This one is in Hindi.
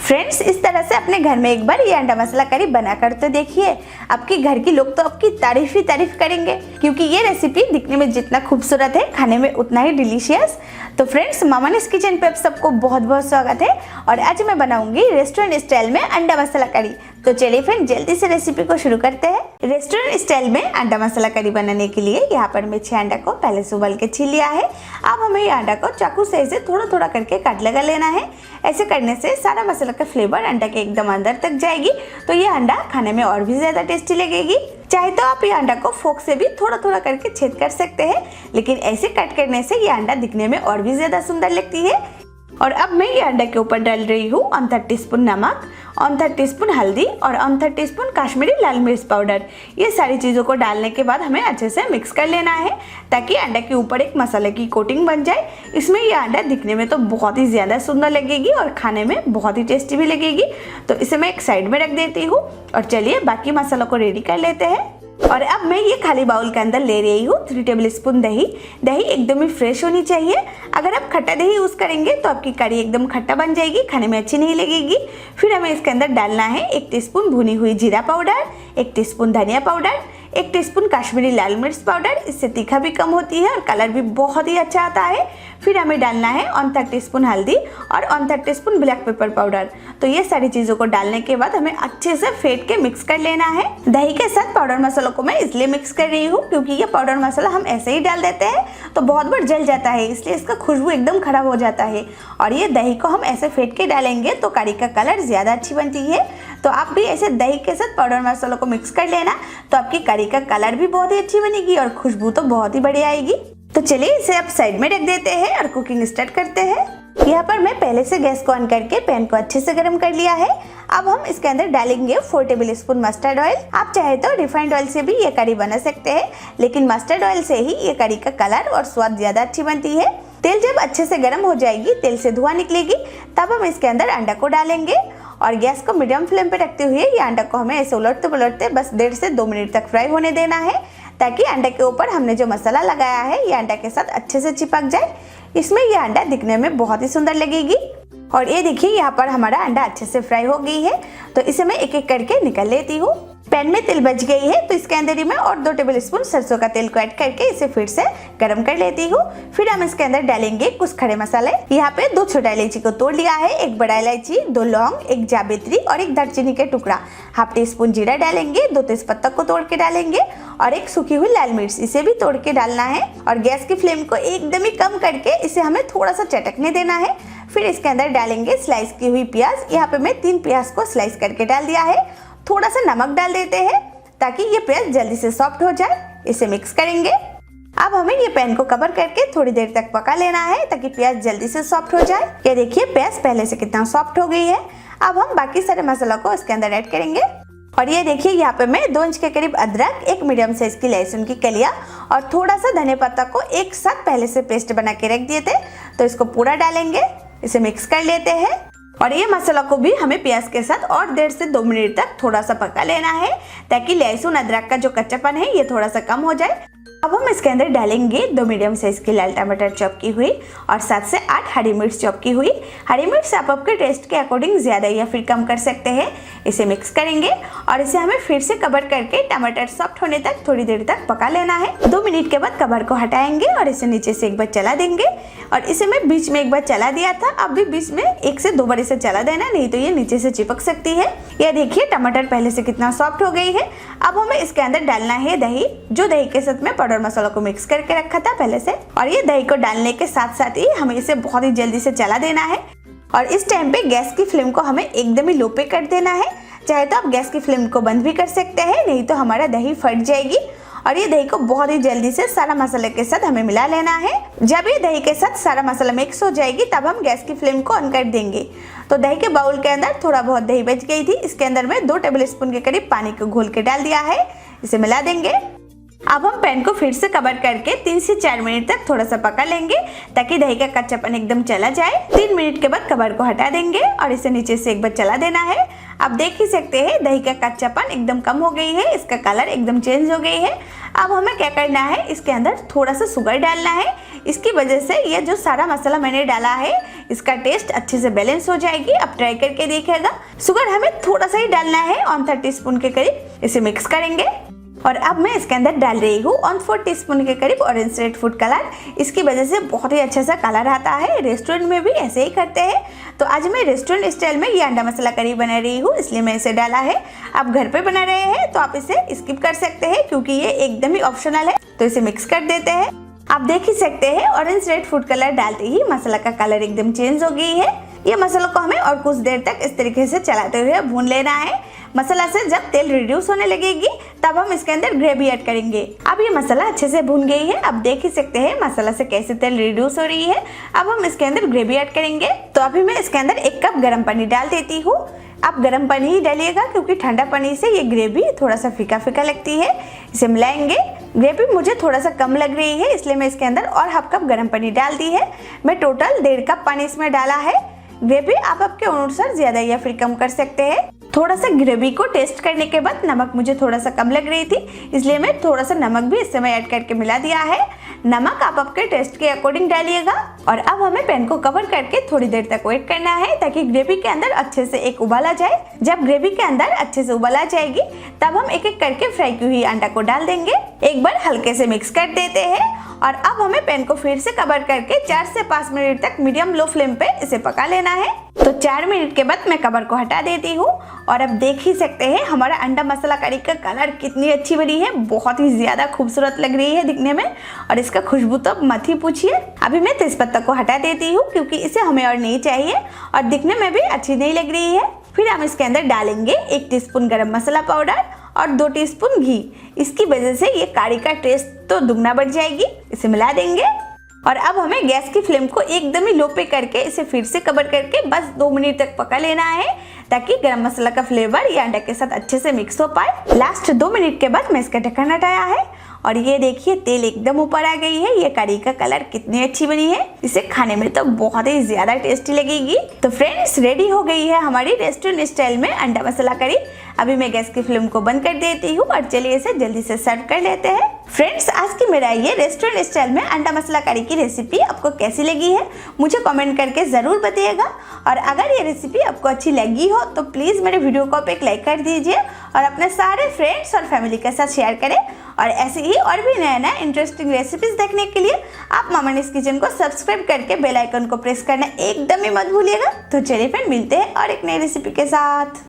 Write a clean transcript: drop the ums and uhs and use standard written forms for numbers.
फ्रेंड्स, इस तरह से अपने घर में एक बार ये अंडा मसाला करी बनाकर तो देखिए। आपके घर के लोग तो आपकी तारीफ ही तारीफ करेंगे, क्योंकि ये रेसिपी दिखने में जितना खूबसूरत है, खाने में उतना ही डिलीशियस। तो फ्रेंड्स, मामानिस किचन पे आप सबको बहुत बहुत स्वागत है। और आज मैं बनाऊंगी रेस्टोरेंट स्टाइल में अंडा मसाला करी। तो चलिए फ्रेंड, जल्दी से रेसिपी को शुरू करते हैं। रेस्टोरेंट स्टाइल में अंडा मसाला करी बनाने के लिए यहाँ पर मैं 6 अंडा को पहले से उबाल के छील लिया है। अब हमें ये अंडा को चाकू से ऐसे थोड़ा थोड़ा करके काट लगा लेना है। ऐसे करने से सारा मसाला का फ्लेवर अंडा के एकदम अंदर तक जाएगी, तो ये अंडा खाने में और भी ज्यादा टेस्टी लगेगी। चाहे तो आप ये अंडा को फोक से भी थोड़ा थोड़ा करके छेद कर सकते हैं, लेकिन ऐसे कट करने से ये अंडा दिखने में और भी ज्यादा सुंदर लगती है। और अब मैं ये अंडा के ऊपर डाल रही हूँ 1/3 टीस्पून नमक, 1/3 टीस्पून हल्दी और 1/3 टीस्पून कश्मीरी लाल मिर्च पाउडर। ये सारी चीज़ों को डालने के बाद हमें अच्छे से मिक्स कर लेना है, ताकि अंडा के ऊपर एक मसाले की कोटिंग बन जाए। इसमें ये अंडा दिखने में तो बहुत ही ज़्यादा सुंदर लगेगी और खाने में बहुत ही टेस्टी भी लगेगी। तो इसे मैं एक साइड में रख देती हूँ और चलिए बाकी मसालों को रेडी कर लेते हैं। और अब मैं ये खाली बाउल के अंदर ले रही हूँ 3 टेबलस्पून दही। दही एकदम ही फ्रेश होनी चाहिए। अगर आप खट्टा दही यूज़ करेंगे तो आपकी करी एकदम खट्टा बन जाएगी, खाने में अच्छी नहीं लगेगी। फिर हमें इसके अंदर डालना है 1 टीस्पून भुनी हुई जीरा पाउडर, 1 टीस्पून धनिया पाउडर, 1 टीस्पून कश्मीरी लाल मिर्च पाउडर। इससे तीखा भी कम होती है और कलर भी बहुत ही अच्छा आता है। फिर हमें डालना है 1/3 टीस्पून हल्दी और 1/3 टीस्पून ब्लैक पेपर पाउडर। तो ये सारी चीज़ों को डालने के बाद हमें अच्छे से फेंट के मिक्स कर लेना है। दही के साथ पाउडर मसालों को मैं इसलिए मिक्स कर रही हूँ क्योंकि ये पाउडर मसाला हम ऐसे ही डाल देते हैं तो बहुत बार जल जाता है, इसलिए इसका खुशबू एकदम खराब हो जाता है। और ये दही को हम ऐसे फेंट के डालेंगे तो करी का कलर ज़्यादा अच्छी बनती है। तो आप भी ऐसे दही के साथ पाउडर मसालों को मिक्स कर लेना, तो आपकी करी का कलर भी बहुत ही अच्छी बनेगी और खुशबू तो बहुत ही बढ़िया आएगी। तो चलिए इसे आप साइड में रख देते हैं और कुकिंग स्टार्ट करते हैं। यहाँ पर मैं पहले से गैस को ऑन करके पैन को अच्छे से गर्म कर लिया है। अब हम इसके अंदर डालेंगे 4 टेबलस्पून मस्टर्ड ऑयल। आप चाहे तो रिफाइंड ऑयल से भी ये करी बना सकते हैं, लेकिन मस्टर्ड ऑयल से ही ये करी का कलर और स्वाद ज्यादा अच्छी बनती है। तेल जब अच्छे से गर्म हो जाएगी, तेल से धुआं निकलेगी, तब हम इसके अंदर अंडा को डालेंगे और गैस को मीडियम फ्लेम पे रखते हुए ये अंडा को हमें ऐसे उलटते पलटते बस 1.5 से 2 मिनट तक फ्राई होने देना है, ताकि अंडे के ऊपर हमने जो मसाला लगाया है ये अंडा के साथ अच्छे से चिपक जाए। इसमें ये अंडा दिखने में बहुत ही सुंदर लगेगी। और ये देखिए, यहाँ पर हमारा अंडा अच्छे से फ्राई हो गई है, तो इसे मैं एक एक करके निकाल लेती हूँ। पैन में तेल बच गई है, तो इसके अंदर ही मैं और 2 टेबलस्पून सरसों का तेल को ऐड करके इसे फिर से गरम कर लेती हूँ। फिर हम इसके अंदर डालेंगे कुछ खड़े मसाले। यहाँ पे 2 छोटा इलायची को तोड़ लिया है, 1 बड़ा इलायची, 2 लौंग, 1 जावित्री और 1 दालचीनी का टुकड़ा। 1/2 टीस्पून जीरा डालेंगे, 2 तेजपत्ता को तोड़ के डालेंगे और 1 सूखी हुई लाल मिर्च, इसे भी तोड़ के डालना है। और गैस की फ्लेम को एकदम ही कम करके इसे हमें थोड़ा सा चटकने देना है। फिर इसके अंदर डालेंगे स्लाइस की हुई प्याज। यहाँ पे मैं 3 प्याज को स्लाइस करके डाल दिया है। थोड़ा सा नमक डाल देते हैं ताकि ये प्याज जल्दी से सॉफ्ट हो जाए। इसे मिक्स करेंगे। अब हमें ये पैन को कवर करके थोड़ी देर तक पका लेना है, ताकि प्याज जल्दी से सॉफ्ट हो जाए। ये देखिए, प्याज पहले से कितना सॉफ्ट हो गई है। अब हम बाकी सारे मसाला को इसके अंदर ऐड करेंगे। और ये देखिए, यहाँ पे मैं 2 इंच के करीब अदरक, 1 मीडियम साइज की लहसुन की कलियां और थोड़ा सा धनिया पत्ता को एक साथ पहले से पेस्ट बना के रख दिए थे, तो इसको पूरा डालेंगे। इसे मिक्स कर लेते हैं। और ये मसाला को भी हमें प्याज के साथ और 1.5 से 2 मिनट तक थोड़ा सा पका लेना है, ताकि लहसुन अदरक का जो कच्चापन है ये थोड़ा सा कम हो जाए। अब हम इसके अंदर डालेंगे 2 मीडियम साइज की लाल टमाटर चॉप की हुई और 7 से 8 हरी मिर्च चॉप की हुई। हरी मिर्च आप आपके टेस्ट के अकॉर्डिंग ज्यादा या फिर कम कर सकते हैं। इसे मिक्स करेंगे और इसे हमें फिर से कवर करके टमाटर सॉफ्ट होने तक थोड़ी देर तक पका लेना है। 2 मिनट के बाद कवर को हटाएंगे और इसे नीचे से एक बार चला देंगे। और इसे मैं बीच में एक बार चला दिया था, अब भी बीच में 1 से 2 बार इसे चला देना, नहीं तो ये नीचे से चिपक सकती है। यह देखिए, टमाटर पहले से कितना सॉफ्ट हो गई है। अब हमें इसके अंदर डालना है दही, जो दही के साथ में पाउडर मसाला को मिक्स करके रखा था पहले से। और ये दही को डालने के साथ साथ ही हमें इसे बहुत ही जल्दी से चला देना है। और इस टाइम पे गैस की फ्लेम को हमें एकदम ही लो पे कर देना है। चाहे तो आप गैस की फ्लेम को बंद भी कर सकते हैं, नहीं तो हमारा दही फट जाएगी। और ये दही को बहुत ही जल्दी से सारा मसाले के साथ हमें मिला लेना है। जब ये दही के साथ सारा मसाला मिक्स हो जाएगी, तब हम गैस की फ्लेम को ऑन कर देंगे। तो दही के बाउल के अंदर थोड़ा बहुत दही बच गई थी, इसके अंदर मैं 2 टेबलस्पून के करीब पानी को घोल के डाल दिया है। इसे मिला देंगे। अब हम पैन को फिर से कवर करके 3 से 4 मिनट तक थोड़ा सा पका लेंगे, ताकि दही का कच्चापन एकदम चला जाए। 3 मिनट के बाद कवर को हटा देंगे और इसे नीचे से एक बार चला देना है। आप देख ही सकते हैं दही का कच्चापन एकदम कम हो गई है, इसका कलर एकदम चेंज हो गई है। अब हमें क्या करना है, इसके अंदर थोड़ा सा शुगर डालना है। इसकी वजह से ये जो सारा मसाला मैंने डाला है इसका टेस्ट अच्छे से बैलेंस हो जाएगी। आप ट्राई करके देखिएगा। शुगर हमें थोड़ा सा ही डालना है, 1/3 टीस्पून के करीब। इसे मिक्स करेंगे और अब मैं इसके अंदर डाल रही हूँ 1/4 टीस्पून के करीब ऑरेंज रेड फूड कलर। इसकी वजह से बहुत ही अच्छा सा कलर आता है। रेस्टोरेंट में भी ऐसे ही करते हैं। तो आज मैं रेस्टोरेंट स्टाइल में ये अंडा मसाला करी बना रही हूँ, इसलिए मैं इसे डाला है। आप घर पे बना रहे हैं तो आप इसे स्किप कर सकते हैं क्योंकि ये एकदम ही ऑप्शनल है। तो इसे मिक्स कर देते हैं। आप देख ही सकते हैं ऑरेंज रेड फूड कलर डालते ही मसाला का कलर एकदम चेंज हो गई है। ये मसाला को हमें और कुछ देर तक इस तरीके से चलाते हुए भून लेना है। मसाला से जब तेल रिड्यूस होने लगेगी तब हम इसके अंदर ग्रेवी ऐड करेंगे। अब ये मसाला अच्छे से भून गई है। आप देख ही सकते हैं मसाला से कैसे तेल रिड्यूस हो रही है। अब हम इसके अंदर ग्रेवी ऐड करेंगे। तो अभी मैं इसके अंदर 1 कप गर्म पानी डाल देती हूँ। आप गर्म पानी ही डालिएगा क्योंकि ठंडा पानी से ये ग्रेवी थोड़ा सा फीका फीका लगती है। इसे मिलाएंगे। ग्रेवी मुझे थोड़ा सा कम लग रही है, इसलिए मैं इसके अंदर और 1/2 कप गर्म पानी डाल दी है। मैं टोटल 1.5 कप पानी इसमें डाला है। ग्रेवी आप आपके अनुसार ज्यादा या फिर कम कर सकते हैं। थोड़ा सा ग्रेवी को टेस्ट करने के बाद नमक मुझे थोड़ा सा कम लग रही थी, इसलिए मैं थोड़ा सा नमक भी इस समय ऐड करके मिला दिया है। नमक आप आपके टेस्ट के अकॉर्डिंग डालिएगा। और अब हमें पैन को कवर करके थोड़ी देर तक वेट करना है ताकि ग्रेवी के अंदर अच्छे से एक उबाल आ जाए। जब ग्रेवी के अंदर अच्छे से उबाल आ जाएगी तब हम एक एक करके फ्राई की हुई अंडा को डाल देंगे। एक बार हल्के से मिक्स कर देते हैं और अब हमें पैन को फिर से कवर करके 4 से 5 मिनट तक मीडियम लो फ्लेम पे इसे पका लेना है। तो 4 मिनट के बाद मैं कवर को हटा देती हूँ और अब देख ही सकते हैं हमारा अंडा मसाला करी का कलर कितनी अच्छी बनी है। बहुत ही ज्यादा खूबसूरत लग रही है दिखने में और इसका खुशबू तो मत ही पूछिए। अभी मैं तेजपत्ता को हटा देती हूँ क्योंकि इसे हमें और नहीं चाहिए और दिखने में भी अच्छी नहीं लग रही है। फिर हम इसके अंदर डालेंगे 1 टीस्पून गरम मसाला पाउडर और 2 टीस्पून घी। इसकी वजह से ये करी का टेस्ट तो दुगना बढ़ जाएगी। इसे मिला देंगे और अब हमें गैस की फ्लेम को एकदम ही लो पे करके इसे फिर से कवर करके बस 2 मिनट तक पका लेना है ताकि गरम मसाला का फ्लेवर ये अंडा के साथ अच्छे से मिक्स हो पाए। लास्ट 2 मिनट के बाद मैं इसका ढक्कन हटाया है और ये देखिए तेल एकदम ऊपर आ गई है। ये करी का कलर कितनी अच्छी बनी है। इसे खाने में तो बहुत ही ज्यादा टेस्टी लगेगी। तो फ्रेंड्स रेडी हो गई है हमारी रेस्टोरेंट स्टाइल में अंडा मसाला करी। अभी मैं गैस की फ्लेम को बंद कर देती हूँ और चलिए इसे जल्दी से सर्व कर लेते हैं। फ्रेंड्स आज की मेरा ये रेस्टोरेंट स्टाइल में अंडा मसाला करी की रेसिपी आपको कैसी लगी है मुझे कमेंट करके जरूर बताइएगा। और अगर ये रेसिपी आपको अच्छी लगी हो तो प्लीज मेरे वीडियो को एक लाइक कर दीजिए और अपने सारे फ्रेंड्स और फैमिली के साथ शेयर करें। और ऐसे ही और भी नया नया इंटरेस्टिंग रेसिपीज देखने के लिए आप मामानिस किचन को सब्सक्राइब करके बेल आइकन को प्रेस करना एकदम ही मत भूलिएगा। तो चलिए फिर मिलते हैं और एक नई रेसिपी के साथ।